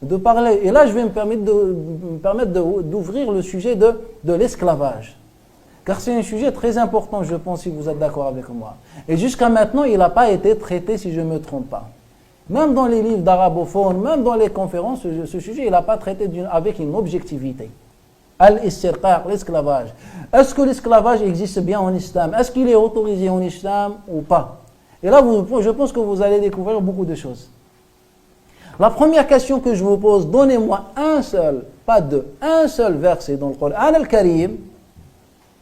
de parler. Et là, je vais me permettre d'ouvrir le sujet de l'esclavage. Car c'est un sujet très important, je pense, si vous êtes d'accord avec moi. Et jusqu'à maintenant, il n'a pas été traité, si je ne me trompe pas. Même dans les livres d'arabophones, même dans les conférences, ce sujet, il n'a pas traité avec une objectivité. Al-istirqaq, l'esclavage. Est-ce que l'esclavage existe bien en islam? Est-ce qu'il est autorisé en islam ou pas? Et là, je pense que vous allez découvrir beaucoup de choses. La première question que je vous pose, donnez-moi un seul, pas deux, un seul verset dans le Coran al-Karim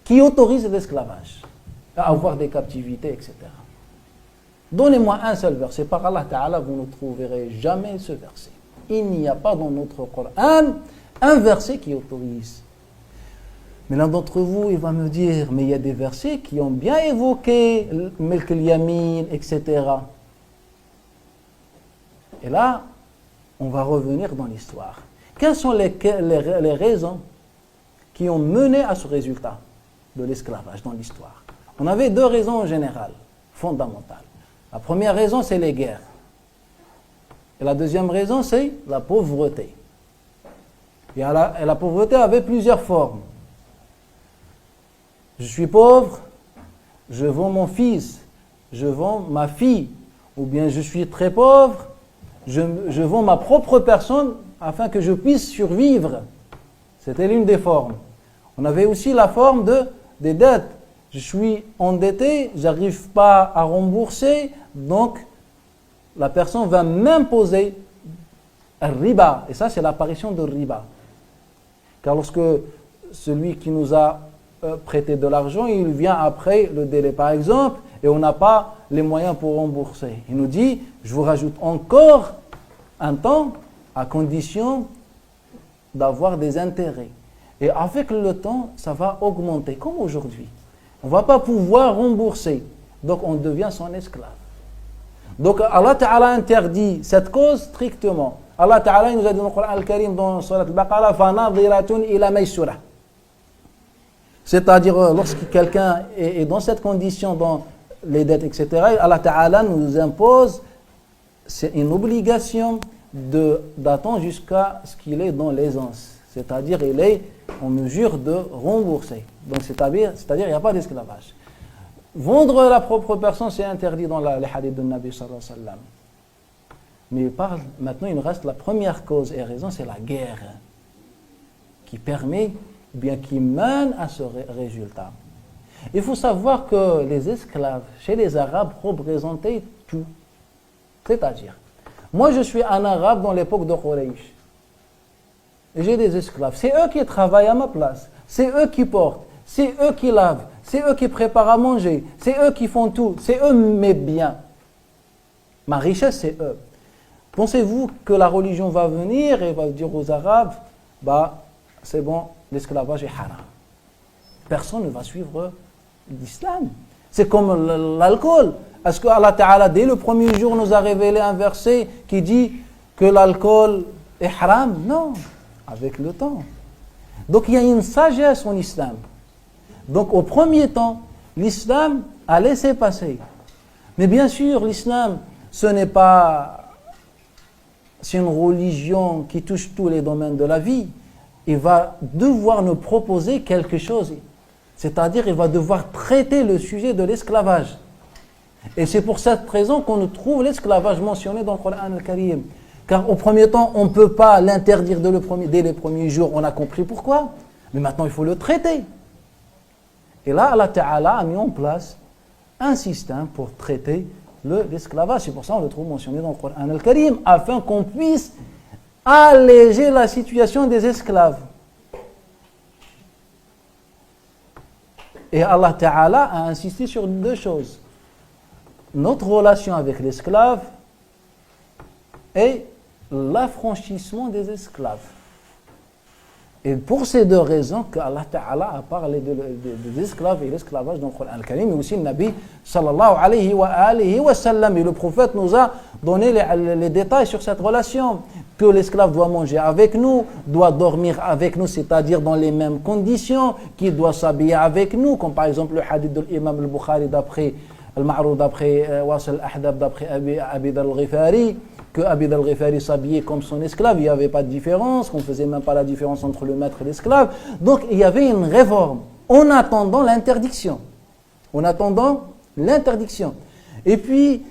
qui autorise l'esclavage, à avoir des captivités, etc. Donnez-moi un seul verset. Par Allah Ta'ala, vous ne trouverez jamais ce verset. Il n'y a pas dans notre Coran un verset qui autorise. Mais l'un d'entre vous, il va me dire, mais il y a des versets qui ont bien évoqué Milk al-Yamin, etc. Et là, on va revenir dans l'histoire. Quelles sont les raisons qui ont mené à ce résultat de l'esclavage dans l'histoire? On avait deux raisons en général, fondamentales. La première raison, c'est les guerres. Et la deuxième raison, c'est la pauvreté. Et la pauvreté avait plusieurs formes. Je suis pauvre, je vends mon fils, je vends ma fille. Ou bien je suis très pauvre, je vends ma propre personne afin que je puisse survivre. C'était l'une des formes. On avait aussi la forme des dettes. Je suis endetté, je n'arrive pas à rembourser, donc la personne va m'imposer un riba. Et ça, c'est l'apparition de riba. Car lorsque celui qui nous a prêté de l'argent, il vient après le délai, par exemple, et on n'a pas les moyens pour rembourser. Il nous dit, je vous rajoute encore un temps à condition d'avoir des intérêts. Et avec le temps, ça va augmenter, comme aujourd'hui. On ne va pas pouvoir rembourser. Donc on devient son esclave. Donc Allah Ta'ala interdit cette cause strictement. Allah Ta'ala nous a dit dans le Coran Al-Karim, dans Surat Al-Baqarah, فَنَظِرَةٌ إِلَى مَيْسُرَةٍ. C'est-à-dire, lorsque quelqu'un est dans cette condition, dans les dettes, etc., Allah Ta'ala nous impose, c'est une obligation d'attendre jusqu'à ce qu'il est dans l'aisance. C'est-à-dire, il est en mesure de rembourser. Donc, c'est-à-dire, il n'y a pas d'esclavage. Vendre la propre personne, c'est interdit dans les hadiths de Nabi sallallahu alayhi wa sallam. Mais maintenant, il nous reste la première cause et raison, c'est la guerre, qui permet, bien qui mène à ce résultat. Il faut savoir que les esclaves, chez les Arabes, représentaient tout. C'est-à-dire, moi je suis un Arabe dans l'époque de Quraysh. J'ai des esclaves. C'est eux qui travaillent à ma place. C'est eux qui portent. C'est eux qui lavent. C'est eux qui préparent à manger. C'est eux qui font tout. C'est eux mes biens. Ma richesse, c'est eux. Pensez-vous que la religion va venir et va dire aux Arabes, c'est bon, l'esclavage est haram. Personne ne va suivre l'islam. C'est comme l'alcool. Est-ce que Allah Ta'ala, dès le premier jour, nous a révélé un verset qui dit que l'alcool est haram? Non, avec le temps. Donc il y a une sagesse en islam. Donc au premier temps, l'islam a laissé passer. Mais bien sûr, l'islam, c'est une religion qui touche tous les domaines de la vie. Il va devoir nous proposer quelque chose. C'est-à-dire, il va devoir traiter le sujet de l'esclavage. Et c'est pour cette raison qu'on trouve l'esclavage mentionné dans le Coran Al-Karim. Car au premier temps, on ne peut pas l'interdire dès les premiers jours. On a compris pourquoi. Mais maintenant, il faut le traiter. Et là, Allah Ta'ala a mis en place un système pour traiter l'esclavage. C'est pour ça qu'on le trouve mentionné dans le Coran Al-Karim, afin qu'on puisse alléger la situation des esclaves. Et Allah Ta'ala a insisté sur deux choses. Notre relation avec l'esclave et l'affranchissement des esclaves. Et pour ces deux raisons qu'Allah Ta'ala a parlé des esclaves et l'esclavage dans le Coran Al-Karim, mais aussi le Nabi sallallahu alayhi wa sallam. Et le prophète nous a donné les détails sur cette relation. Que l'esclave doit manger avec nous, doit dormir avec nous, c'est-à-dire dans les mêmes conditions, qu'il doit s'habiller avec nous, comme par exemple le hadith de l'imam al-Bukhari d'après Al-Ma'rou, d'après Wasil al-Ahdab, d'après Abi Dhar al-Ghifari, que Abid al-Ghifari s'habillait comme son esclave, il n'y avait pas de différence, qu'on ne faisait même pas la différence entre le maître et l'esclave. Donc il y avait une réforme en attendant l'interdiction. En attendant l'interdiction. Et puis,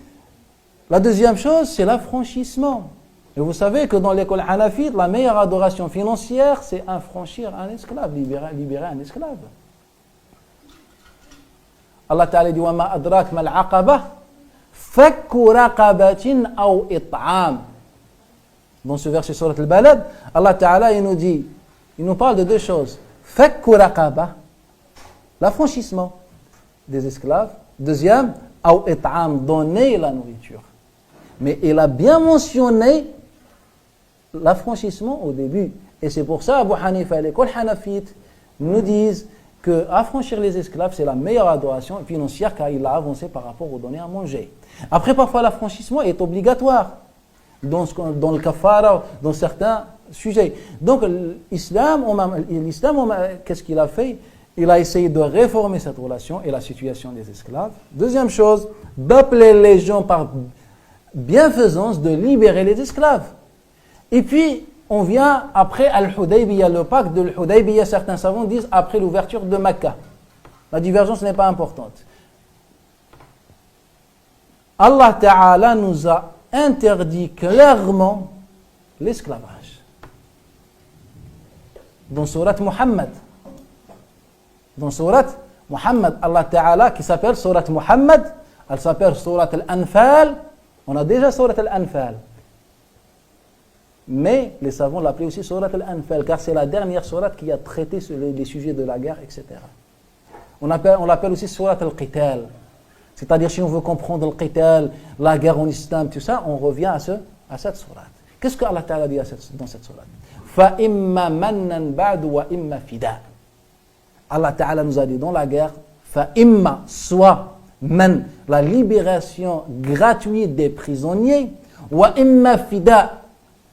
la deuxième chose, c'est l'affranchissement. Et vous savez que dans l'école hanafite, la meilleure adoration financière, c'est affranchir un esclave, libérer un esclave. Allah Ta'ala dit وَمَا أَدْرَاكَ مَا الْعَقَبَةِ فَكُّ رَقَبَةٍ أَوْ إِطْعَامٍ. Dans ce verset surat al-Balad, Allah Ta'ala il nous parle de deux choses. فَكُّ رَقَبَةٍ, l'affranchissement des esclaves. Deuxième, أَوْ إِطْعَامٍ, donner la nourriture. Mais il a bien mentionné l'affranchissement au début. Et c'est pour ça, Abu Hanifa et l'école hanafite nous disent que affranchir les esclaves, c'est la meilleure adoration financière car il a avancé par rapport aux donner à manger. Après, parfois, l'affranchissement est obligatoire dans le kafara, dans certains sujets. Donc, l'islam, qu'est-ce qu'il a fait? Il a essayé de réformer cette relation et la situation des esclaves. Deuxième chose, d'appeler les gens par bienfaisance de libérer les esclaves. Et puis, on vient après Al-Hudaybiyah, le pacte de Al-Hudaybiyah, certains savants disent après l'ouverture de Mecca. La divergence n'est pas importante. Allah Ta'ala nous a interdit clairement l'esclavage. Dans Surat Muhammad. Dans Surat Muhammad, Allah Ta'ala, qui s'appelle Surat Muhammad, elle s'appelle Surat Al-Anfal. On a déjà Surat Al-Anfal. Mais les savants l'appelaient aussi Surat Al-Anfal, car c'est la dernière surat qui a traité sur les sujets de la guerre, etc. On l'appelle aussi Surat Al-Qital. C'est-à-dire, si on veut comprendre le Qital, la guerre en islam, tout ça, on revient à cette surat. Qu'est-ce que Allah Ta'ala dit dans cette surat? فَإِمَّا مَنًّا بَعْدُ وَإِمَّا فِدَاء. Allah Ta'ala nous a dit dans la guerre, فَإِمَّا, soit man, la libération gratuite des prisonniers, وَإِمَّا فِدَاء,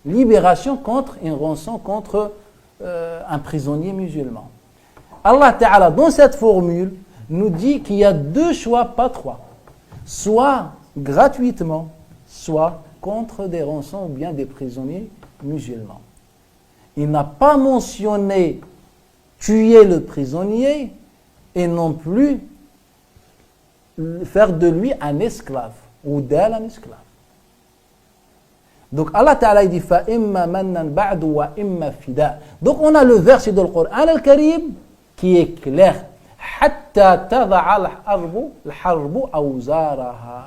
libération contre une rançon contre un prisonnier musulman. Allah Ta'ala, dans cette formule, nous dit qu'il y a deux choix, pas trois. Soit gratuitement, soit contre des rançons ou bien des prisonniers musulmans. Il n'a pas mentionné tuer le prisonnier et non plus faire de lui un esclave ou d'elle un esclave. Donc Allah Ta'ala dit فَإِمَّا مَنًّا بَعْدُ وَإِمَّا فِدَاء. Donc on a le verset de Coran al-Karim qui est clair. حَتَّى تَضَعَ الْحَرْبُ أَوْزَارَهَا.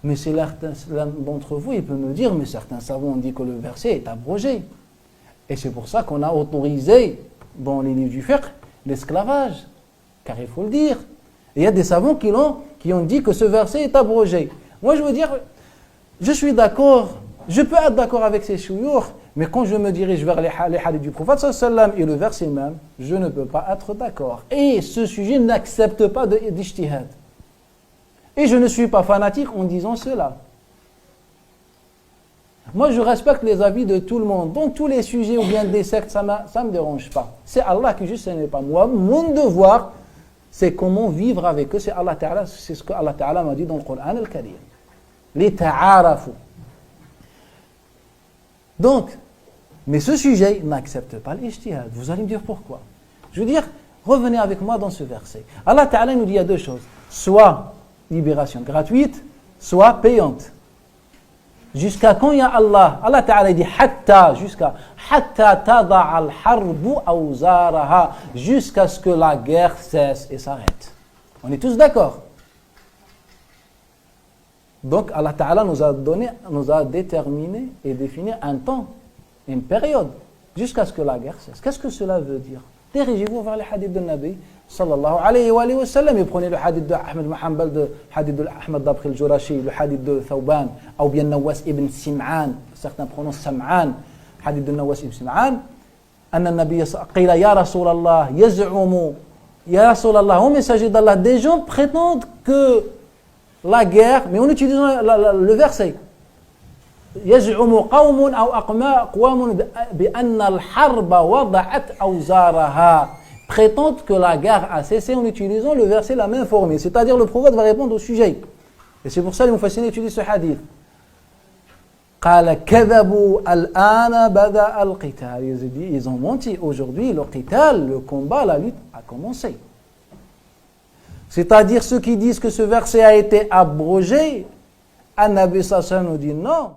Mais c'est l'un d'entre vous, il peut me dire, mais certains savants ont dit que le verset est abrogé. Et c'est pour ça qu'on a autorisé dans les livres du fiqh l'esclavage. Car il faut le dire. Et il y a des savants qui ont dit que ce verset est abrogé. Moi je veux dire, je suis d'accord, je peux être d'accord avec ces chouyours, mais quand je me dirige vers les hadiths du prophète sallam et le verset même, je ne peux pas être d'accord. Et ce sujet n'accepte pas d'ijtihad. Et je ne suis pas fanatique en disant cela. Moi, je respecte les avis de tout le monde. Dans tous les sujets ou bien des sectes, ça ne me dérange pas. C'est Allah qui juge, ce n'est pas moi. Mon devoir, c'est comment vivre avec eux. C'est ce que Allah Ta'ala m'a dit dans le Coran al-Karim. Les ta'arafu. Donc, mais ce sujet n'accepte pas l'ijtihad. Vous allez me dire pourquoi. Je veux dire, revenez avec moi dans ce verset. Allah Ta'ala nous dit il y a deux choses. Soit libération gratuite, soit payante. Jusqu'à quand il y a Allah? Allah Ta'ala dit hatta, jusqu'à tada'a al-harbu awzaraha, jusqu'à ce que la guerre cesse et s'arrête. On est tous d'accord? Donc Allah Ta'ala nous a déterminé et défini un temps, une période, jusqu'à ce que la guerre cesse. Qu'est-ce que cela veut dire? Dirigez-vous vers les hadiths de Nabi sallallahu alayhi wa sallam et prenez le hadith de Ahmed Mahambal, le hadith de Ahmed Dabri al-Jurashi, le hadith de Thawban, ou bien Nawas ibn Sim'an, certains prononcent Sam'an, hadith de Nawas ibn Sim'an, anna Nabi qila ya Rasulallah, yaz'umu, ya Rasulallah, au messager d'Allah, des gens prétendent que la guerre, mais en utilisant le verset, يزعم قوم أو أقوام بأن الحرب وضعت أوزارها, prétendent que la guerre a cessé en utilisant le verset la même formule, c'est-à-dire le prophète va répondre au sujet. Et c'est pour ça que les mufassirin utilisent ce hadith. قال كذبوا الآن بدأ القتال. Ils ont menti. Aujourd'hui, le qital, le combat, la lutte a commencé. C'est-à-dire ceux qui disent que ce verset a été abrogé, An-Nabi sallallahu alayhi wa sallam nous dit non.